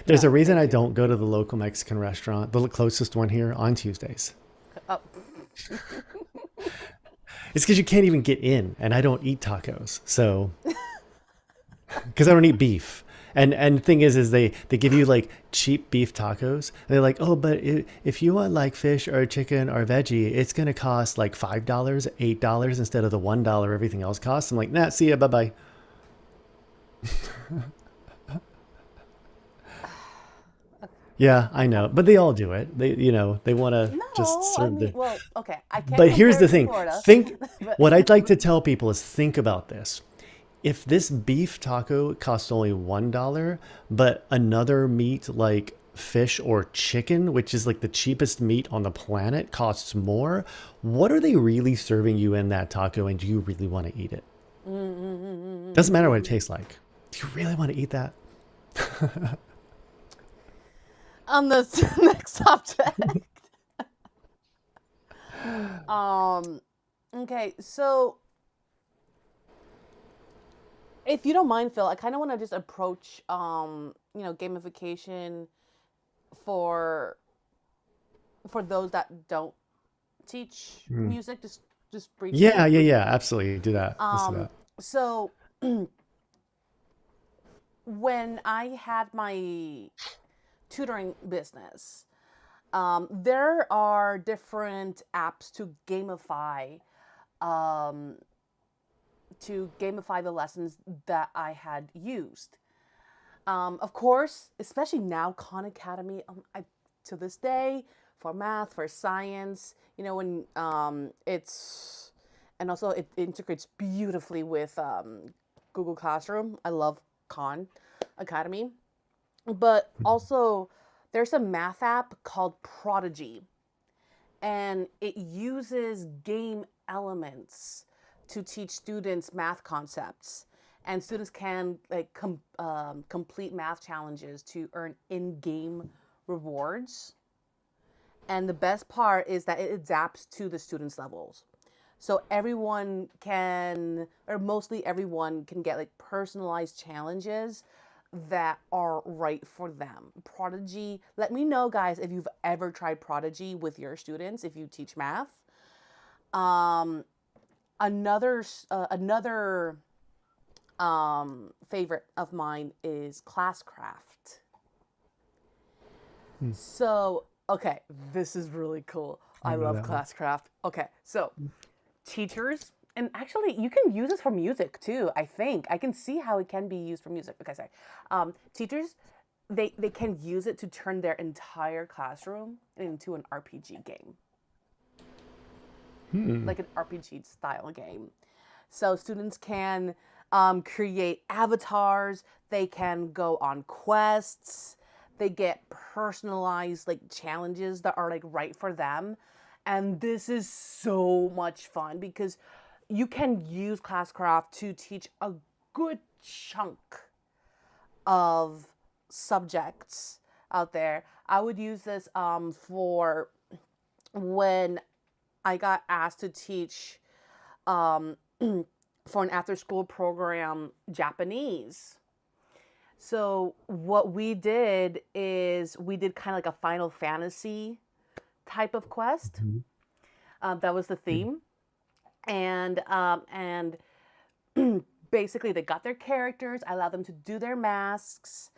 there's a No, reason I thank you. don't go to the local Mexican restaurant, the closest one here, on Tuesdays. Oh, It's because you can't even get in, and I don't eat tacos, so because I don't eat beef. And the thing is they give you like cheap beef tacos. And they're like, oh, but if you want like fish or chicken or veggie, it's gonna cost like $5, $8 instead of the $1 everything else costs. I'm like, nah, see ya, bye bye. Yeah, I know, but they all do it. They want to just No, I serve mean, the. well, okay, I can't But here's compare the it to thing. Florida, Think but what I'd like to tell people is think about this. If this beef taco costs only $1, but another meat like fish or chicken, which is like the cheapest meat on the planet, costs more, what are they really serving you in that taco, and do you really want to eat it? mm, mm, mm, mm, mm. Doesn't matter what it tastes like. Do you really want to eat that? On the next subject. Um, okay, so if you don't mind, Phil, I kind of want to just approach, gamification for those that don't teach Mm. music, just briefly. Yeah, yeah, yeah. Absolutely. Do that. Let's do Um, that. so when I had my tutoring business, there are different apps um, to gamify the lessons that I had used. Of course, especially now, Khan Academy, to this day, for math, for science, when and also it integrates beautifully with Google Classroom. I love Khan Academy. But also, there's a math app called Prodigy, and it uses game elements to teach students math concepts. And students can complete math challenges to earn in-game rewards. And the best part is that it adapts to the students' levels. So everyone can, or mostly everyone can get like personalized challenges that are right for them. Prodigy, let me know, guys, if you've ever tried Prodigy with your students, if you teach math. Um, another favorite of mine is Classcraft. Hmm. So, okay, this is really cool. I I know love that one. Classcraft. Okay, so teachers, and actually you can use this for music too. I think I can see how it can be used for music. Okay, sorry. Teachers, they can use it to turn their entire classroom into an RPG game, Hmm. like an RPG style game. So students can create avatars. They can go on quests. They get personalized like challenges that are like right for them. And this is so much fun because you can use Classcraft to teach a good chunk of subjects out there. I would use this for when I got asked to teach um, for an after school program Japanese. So what we did is we did kind of like a Final Fantasy type of quest. Mhm. That was the Hmm. theme, and basically they got their characters. I allowed them to do their masks,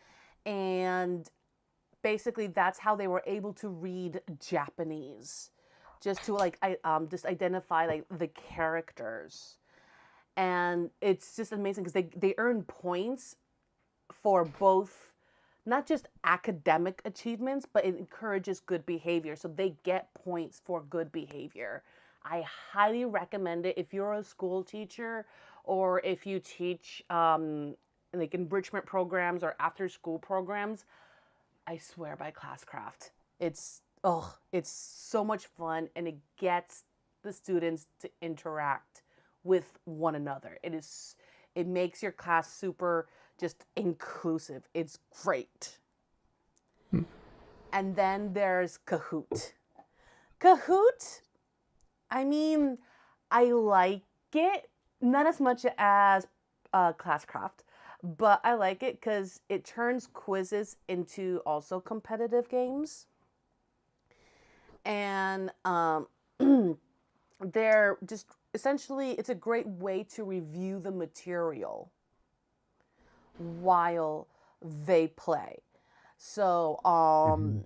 and basically that's how they were able to read Japanese, just to just identify like the characters. And it's just amazing because they earn points for both, not just academic achievements, but it encourages good behavior. So they get points for good behavior. I highly recommend it if you're a school teacher or if you teach like enrichment programs or after school programs. I swear by Classcraft. It's so much fun, and it gets the students to interact with one another. It makes your class super just inclusive. It's great. And then there's Kahoot. Kahoot, I mean, I like it not as much as Classcraft, but I like it because it turns quizzes into also competitive games, and they're just essentially it's a great way to review the material while they play. So Hmm.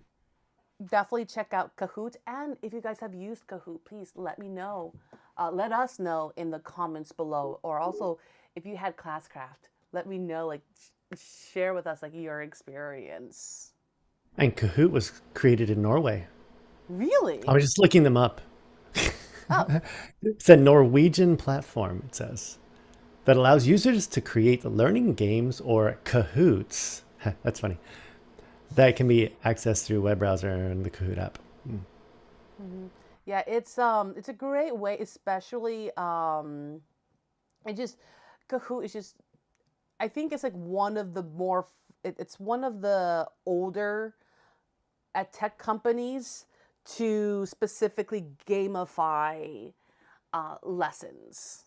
definitely check out Kahoot. And if you guys have used Kahoot, please let me know. Let us know in the comments below. Or also, if you had Classcraft, let me know. Like, share with us like your experience. And Kahoot was created in Norway. I Really? was just looking them up. Oh, It's a Norwegian platform, it says, that allows users to create learning games or Kahoots. That's funny. That can be accessed through web browser and the Kahoot app. hmm yeah. It's a great way, especially it just Kahoot is just. I think it's like one of the more. It's one of the older tech companies to specifically gamify lessons.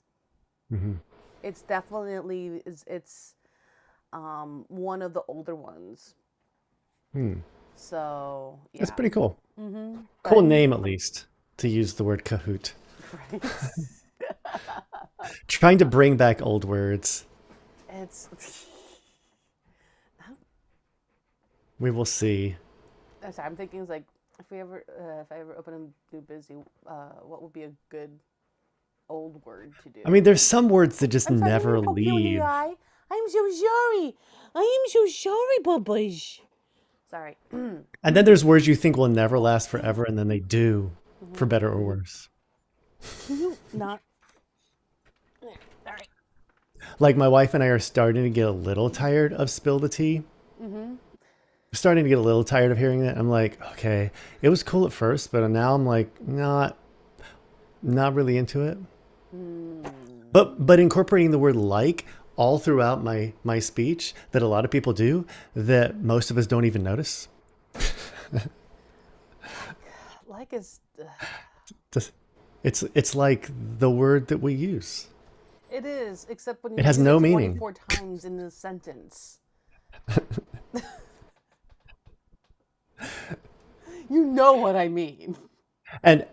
Hmm. It's definitely it's one of the older ones. Hmm. So That's yeah. pretty cool. Cool But name, at least, to use the word Kahoot. right. Trying to bring back old words. It's We will see. I'm thinking it's like if I ever open a new busy, what would be a good old word to I mean, do? there's some words that just I'm sorry, I didn't mean never to poke you in the leave. eye. I'm so sorry. I am so sorry, Bubba's. Sorry. And then there's words you think will never last forever, and then they do, for hmm better or worse. Can you not? Sorry. Like my wife and I are starting to get a little tired of spill the tea. Mm-hmm. Starting to get a little tired of hearing that. I'm like, okay, it was cool at first, but now I'm like, not really into it. Mm. But incorporating the word like all throughout my speech that a lot of people do that most of us don't even notice. Like is Just- it's like the word that we use. it is, except when It you has use it no meaning. 24 times in the sentence. You know what I mean. And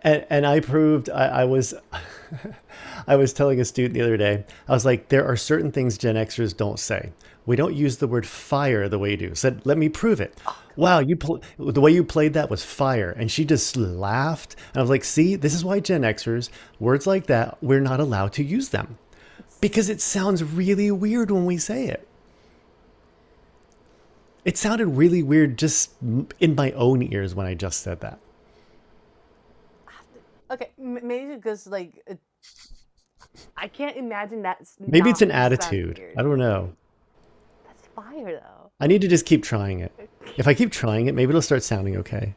I proved I was I was telling a student the other day, I was like, there are certain things Gen Xers don't say. We don't use the word fire the way you do. Said, let me prove it. Oh, Wow, the way you played that was fire. And she just laughed. And I was like, see, this is why Gen Xers, words like that, we're not allowed to use them. Because it sounds really weird when we say it. It sounded really weird just in my own ears when I just said that. okay, maybe because I can't imagine that's Maybe it's not an sounding attitude. weird. I don't know. That's fire though. I need to just keep trying it. If I keep trying it, maybe it'll start sounding okay.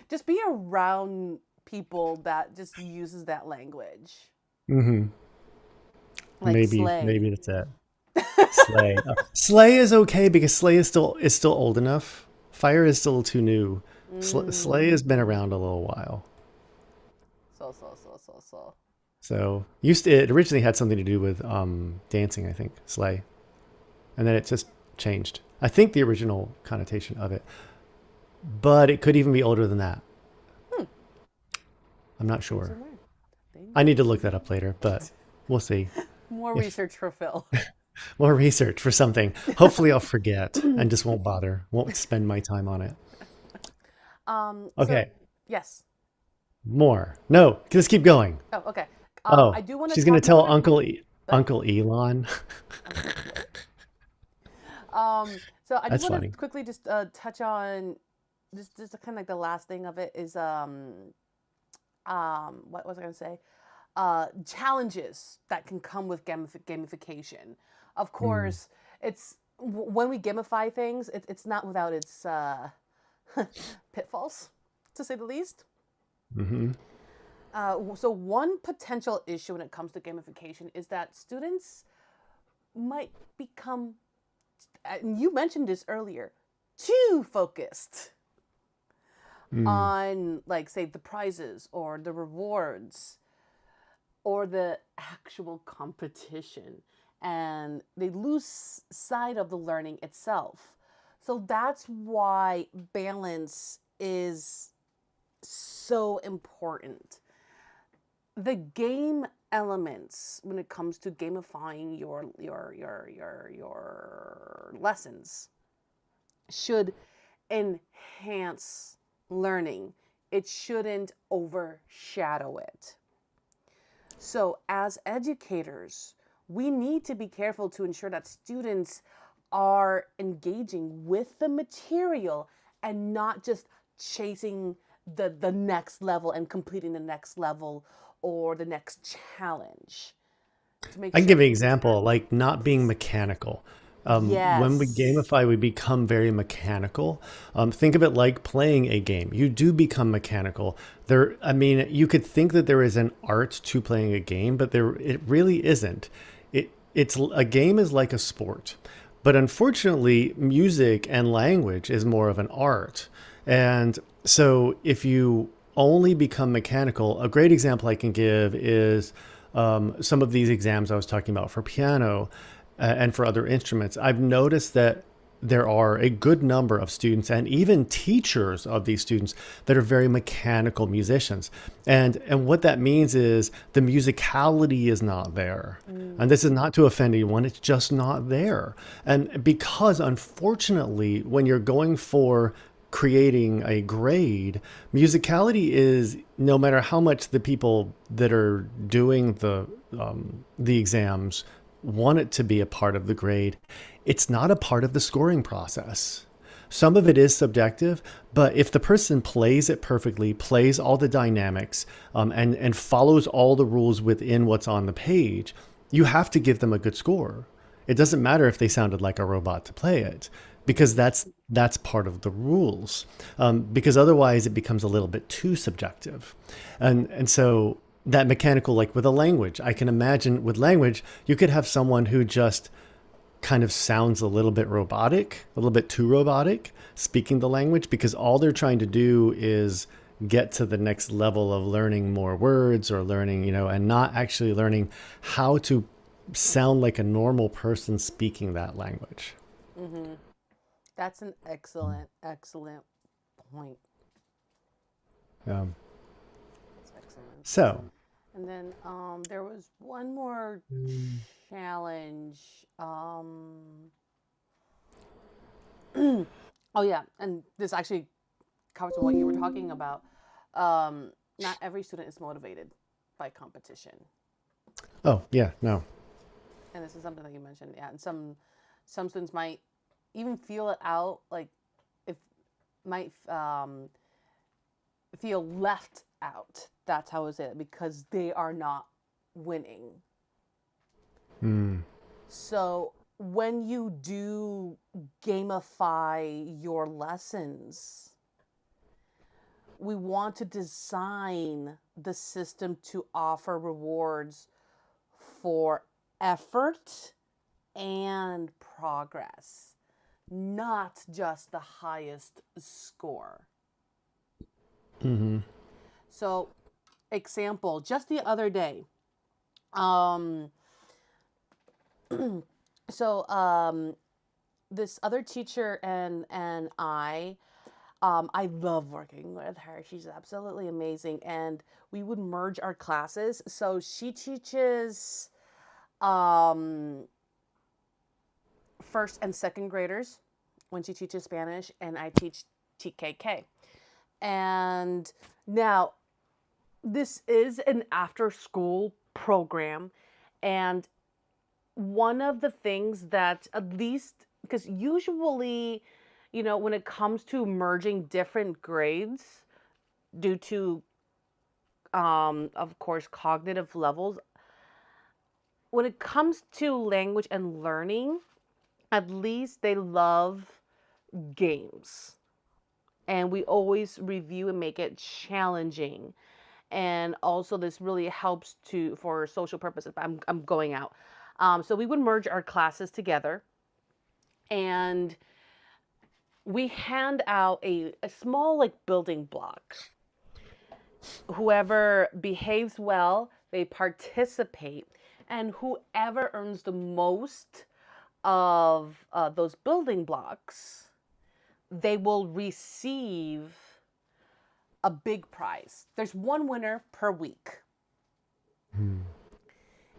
Just be around people that just uses that language, Hmm. like Maybe slay. that's it. Slay. Slay is okay because Slay is still old enough. Fire is still too new. Slay has been Mm. around a little while. So. So it originally had something to do with dancing, I think, Slay, and then it just changed. I think the original connotation of it, but it could even be older than that. Hmm. I'm not Things sure. are learned. I Things need to are look that up later, but we'll see. more If research for Phil. more research for something, hopefully I'll forget and just won't bother. Won't spend my time on it. So Okay, yes. more. No, just keep going. Oh, okay. I Oh, do want to she's gonna talk tell about Uncle Elon. Uncle Phillip. So I just That's want funny. to quickly just touch on just kind of like the last thing of it is what was I going to say? Challenges that can come with gamification. Of Mm, course, it's when we gamify things, it's not without its pitfalls, to say the least. mm-hmm. So one potential issue when it comes to gamification is that students might become, and you mentioned this earlier, too focused Mm, on, like, say, the prizes or the rewards or the actual competition, and they lose sight of the learning itself. So that's why balance is so important. The game elements when it comes to gamifying your lessons should enhance learning. It shouldn't overshadow it. So, as educators, we need to be careful to ensure that students are engaging with the material and not just chasing the next level and completing the next level or the next challenge to make I can sure. give you an example, like not being Please. mechanical. When we Yes. gamify, we become very mechanical. Think of it like playing a game. You do become mechanical. I mean, you could think that there is an art to playing a game, but it really isn't. It's a game is like a sport, but unfortunately, music and language is more of an art. And so, if you only become mechanical, a great example I can give is some of these exams I was talking about for piano and for other instruments. I've noticed that there are a good number of students and even teachers of these students that are very mechanical musicians. And what that means is the musicality is not there. And Mm. this is not to offend anyone, it's just not there. And because unfortunately, when you're going for creating a grade, musicality is, no matter how much the people that are doing the exams want it to be a part of the grade, it's not a part of the scoring process. Some of it is subjective, but if the person plays it perfectly, plays all the dynamics, and follows all the rules within what's on the page, you have to give them a good score. It doesn't matter if they sounded like a robot to play it, because that's part of the rules. Because otherwise, it becomes a little bit too subjective, and so that mechanical, like with a language, I can imagine with language, you could have someone who just kind of sounds a little bit robotic, a little bit too robotic, speaking the language because all they're trying to do is get to the next level of learning more words or learning, and not actually learning how to sound like a normal person speaking that language. Mm-hmm. That's an excellent, excellent point. Um, That's excellent. so, And then there was one more challenge. Oh yeah, and this actually covers what you were talking about. Not every student is motivated by competition, oh, yeah, no. and this is something that you mentioned. Yeah, and some students might even feel it out, like if might feel left out. That's how is it because they are not winning. Mm, So when you do gamify your lessons, we want to design the system to offer rewards for effort and progress, not just the highest score. hmm So, example, just the other day, um, so this other teacher and I love working with her. She's absolutely amazing, and we would merge our classes. So she teaches um, first and second graders when she teaches Spanish, and I teach TKK. And now this is an after school program, and one of the things that, at least because usually, when it comes to merging different grades due to of course cognitive levels, when it comes to language and learning, at least they love games, and we always review and make it challenging. And also this really helps to for social purposes. I'm going out, so we would merge our classes together, and we hand out a small like building block. Whoever behaves well, they participate, and whoever earns the most of those building blocks, they will receive a big prize. There's one winner per week, mm,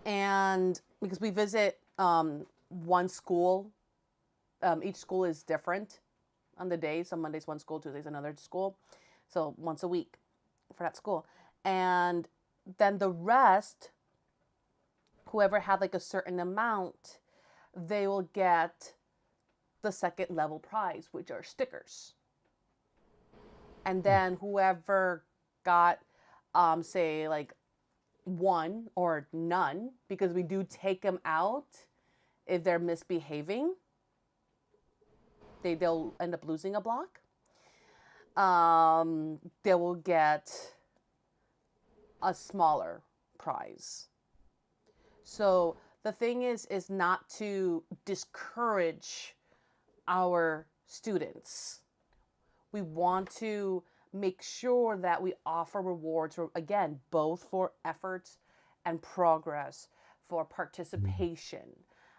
and because we visit one school, each school is different on the day. So Monday's one school, Tuesday's another school, so once a week for that school. And then the rest, whoever had like a certain amount, they will get the second level prize, which are stickers. And then whoever got, say, like one or none, because we do take them out if they're misbehaving, they'll end up losing a block. They will get a smaller prize. So the thing is not to discourage our students. We want to make sure that we offer rewards, again, both for efforts and progress, for participation,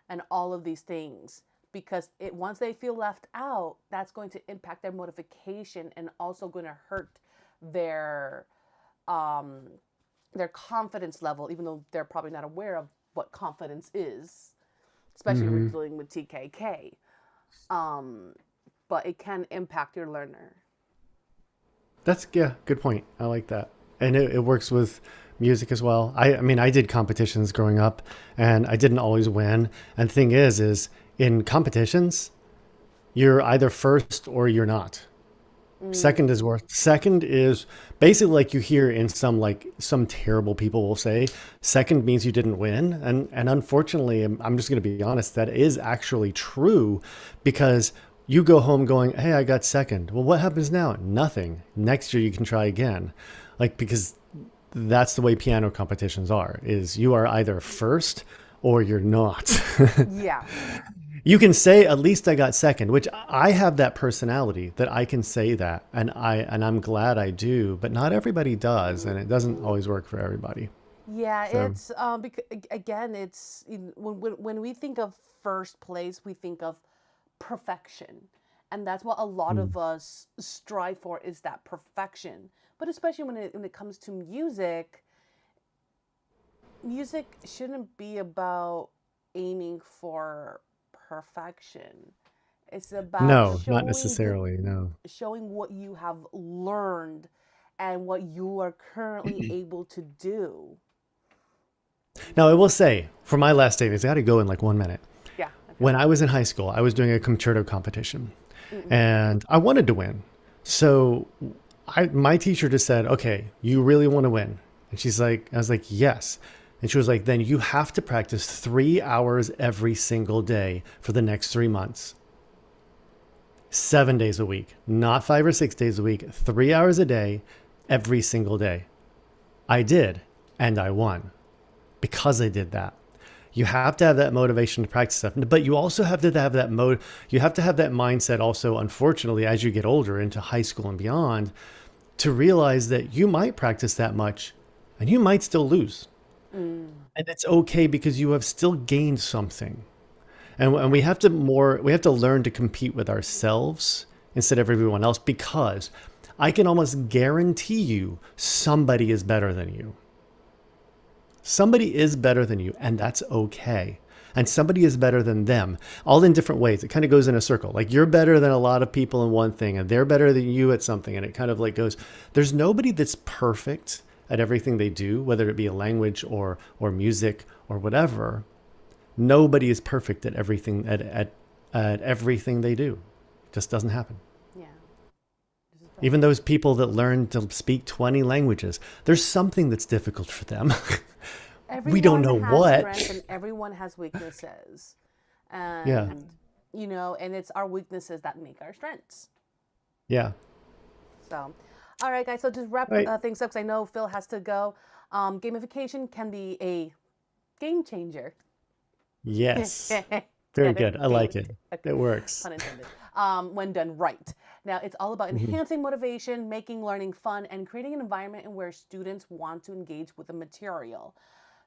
and all of these things. Because once they feel left out, that's going to impact their motivation and also going to hurt their um, their confidence level, even though they're probably not aware of what confidence is, especially if you're Hmm. dealing with TKK. Um, but it can impact your learner. That's yeah, good point. I like that, and it works with music as well. I mean, I did competitions growing up, and I didn't always win. And the thing is in competitions, you're either first or you're not. Mm, Second is basically like you hear in some terrible people will say, second means you didn't win. And unfortunately, I'm just going to be honest, that is actually true because you go home going, "Hey, I got second." Well, what happens now? Nothing. Next year you can try again. Like because that's the way piano competitions are, is you are either first or you're not. yeah. You can say at least I got second, which I have that personality that I can say that, and I'm glad I do, but not everybody does, and it doesn't always work for everybody. Yeah, So, it's because, again, when we think of first place, we think of perfection, and that's what a lot mm, of us strive for, is that perfection. But especially when it comes to music, music shouldn't be about aiming for perfection. It's about no, not necessarily. No. showing what you have learned and what you are currently able to do. Now, I will say for my last statement, I got to go in like 1 minute. Yeah. Okay. When I was in high school, I was doing a concerto competition, Mm-mm. and I wanted to win. So, my teacher just said, "Okay, you really want to win?" And she's like, I was like, "Yes." And she was like, "Then you have to practice 3 hours every single day for the next 3 months, 7 days a week, not 5 or 6 days a week, 3 hours a day, every single day." I did, and I won because I did that. You have to have that motivation to practice stuff, but you also have to have that mode. You have to have that mindset also, unfortunately, as you get older into high school and beyond, to realize that you might practice that much and you might still lose. Mm. And it's okay because you have still gained something. And Yeah. we have to learn to compete with ourselves instead of everyone else, because I can almost guarantee you somebody is better than you. Somebody is better than you, and that's okay. And somebody is better than them, all in different ways. It kind of goes in a circle. Like you're better than a lot of people in one thing, and they're better than you at something. And it kind of like goes, there's nobody that's perfect at everything they do, whether it be a language or music or whatever. Nobody is perfect at everything at everything they do. It just doesn't happen. Yeah. This is Even right. those people that learn to speak 20 languages, there's something that's difficult for them. We don't Everyone know has strengths what. and everyone has weaknesses. Yeah. And, and it's our weaknesses that make our strengths. Yeah. So, all right, guys. So, just wrap Right. things up because I know Phil has to go. Gamification can be a game changer. Yes. Very Get it? good. I Game. like it. Okay. It works. Pun intended. When done right. Now, it's all about Mhm. enhancing motivation, making learning fun, and creating an environment in where students want to engage with the material.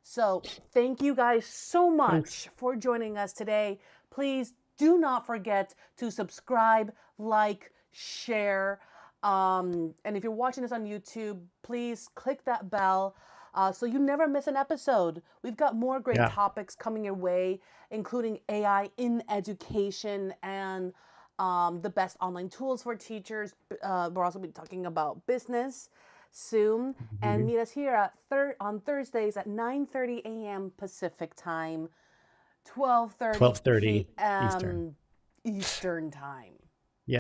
So, thank you guys so Thanks. much for joining us today. Please do not forget to subscribe, like, share. And if you're watching this on YouTube, please click that bell so you never miss an episode. We've got more great Yeah. topics coming your way, including AI in education and the best online tools for teachers. We're also be talking about business soon. And Mhm. meet us here on Thursdays at 9:30 a.m. Pacific time, 12:30 12:30 Eastern. p.m. Eastern time.